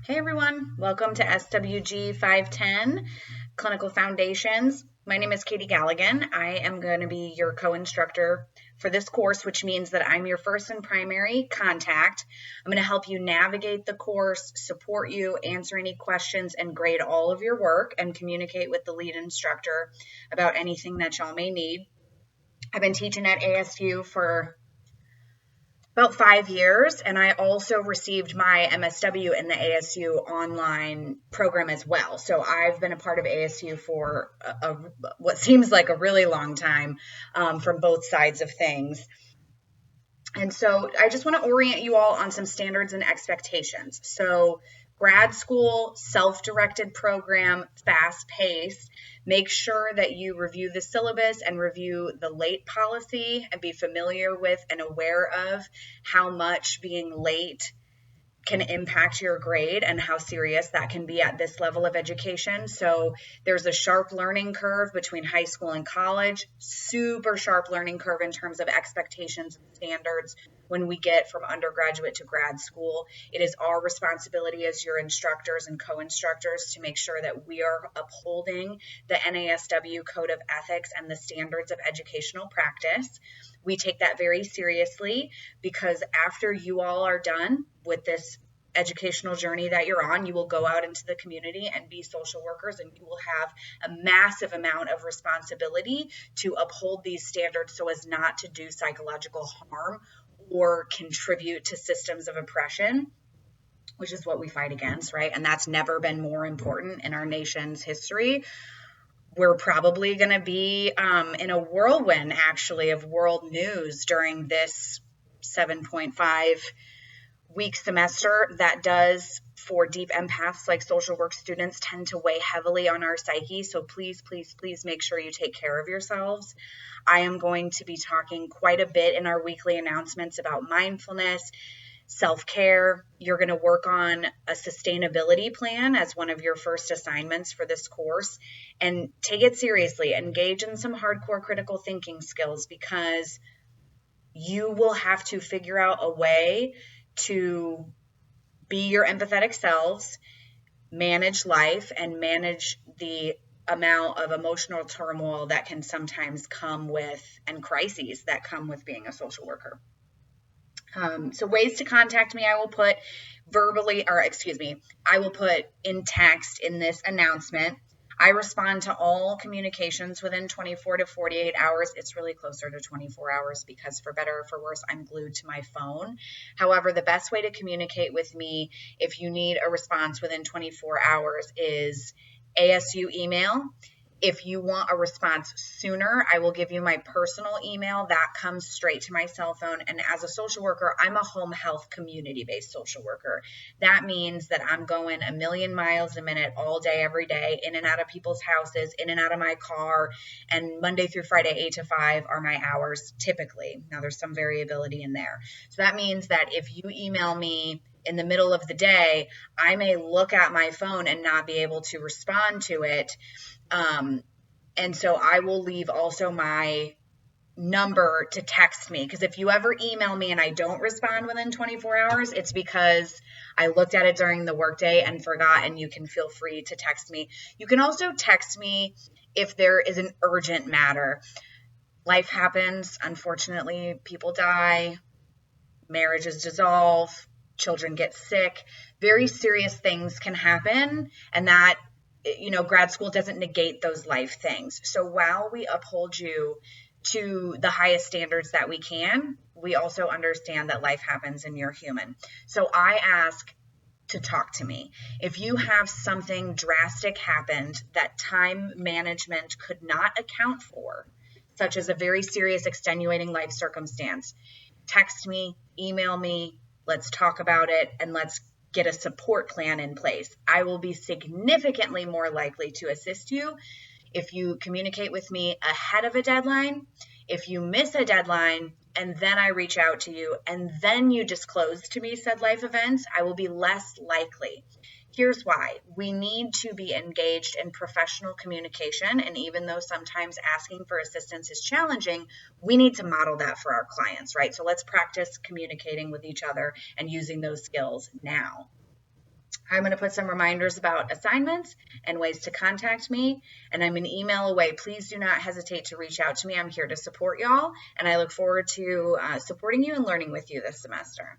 Hey everyone, welcome to SWG 510 Clinical Foundations. My name is Katie Galligan. I am going to be your co-instructor for this course, which means that I'm your first and primary contact. I'm going to help you navigate the course, support you, answer any questions, and grade all of your work and communicate with the lead instructor about anything that y'all may need. I've been teaching at ASU for about 5 years, and I also received my MSW in the ASU online program as well. So I've been a part of ASU for what seems like a really long time from both sides of things. And so I just want to orient you all on some standards and expectations. So grad school, self-directed program, fast-paced. Make sure that you review the syllabus and review the late policy and be familiar with and aware of how much being late can impact your grade and how serious that can be at this level of education. So there's a sharp learning curve between high school and college, super sharp learning curve in terms of expectations and standards when we get from undergraduate to grad school. It is our responsibility as your instructors and co-instructors to make sure that we are upholding the NASW Code of Ethics and the standards of educational practice. We take that very seriously because after you all are done with this educational journey that you're on, you will go out into the community and be social workers, and you will have a massive amount of responsibility to uphold these standards so as not to do psychological harm or contribute to systems of oppression, which is what we fight against, right? And that's never been more important in our nation's history. We're probably going to be in a whirlwind, actually, of world news during this 7.5 week semester that does, for deep empaths like social work students, tend to weigh heavily on our psyche. So please, please, please make sure you take care of yourselves. I am going to be talking quite a bit in our weekly announcements about mindfulness, self-care. You're going to work on a sustainability plan as one of your first assignments for this course, and take it seriously. Engage in some hardcore critical thinking skills, because you will have to figure out a way to be your empathetic selves, manage life, and manage the amount of emotional turmoil that can sometimes come with, and crises that come with, being a social worker. So ways to contact me, I will put I will put in text in this announcement. I respond to all communications within 24 to 48 hours. It's really closer to 24 hours because, for better or for worse, I'm glued to my phone. However, the best way to communicate with me if you need a response within 24 hours is ASU email. If you want a response sooner, I will give you my personal email. That comes straight to my cell phone. And as a social worker, I'm a home health community-based social worker. That means that I'm going a million miles a minute all day, every day, in and out of people's houses, in and out of my car. And Monday through Friday, 8 to 5 are my hours typically. Now, there's some variability in there. So that means that if you email me in the middle of the day, I may look at my phone and not be able to respond to it. And so I will leave also my number to text me, because if you ever email me and I don't respond within 24 hours, it's because I looked at it during the workday and forgot, and you can feel free to text me. You can also text me if there is an urgent matter. Life happens. Unfortunately, people die, marriages dissolve, children get sick. Very serious things can happen, and that, grad school doesn't negate those life things. So while we uphold you to the highest standards that we can, we also understand that life happens and you're human. So I ask to talk to me. If you have something drastic happened that time management could not account for, such as a very serious extenuating life circumstance, text me, email me, let's talk about it, and let's get a support plan in place. I will be significantly more likely to assist you if you communicate with me ahead of a deadline. If you miss a deadline and then I reach out to you and then you disclose to me said life events, I will be less likely. Here's why. We need to be engaged in professional communication, and even though sometimes asking for assistance is challenging, we need to model that for our clients, right? So let's practice communicating with each other and using those skills now. I'm going to put some reminders about assignments and ways to contact me, and I'm an email away. Please do not hesitate to reach out to me. I'm here to support y'all, and I look forward to supporting you and learning with you this semester.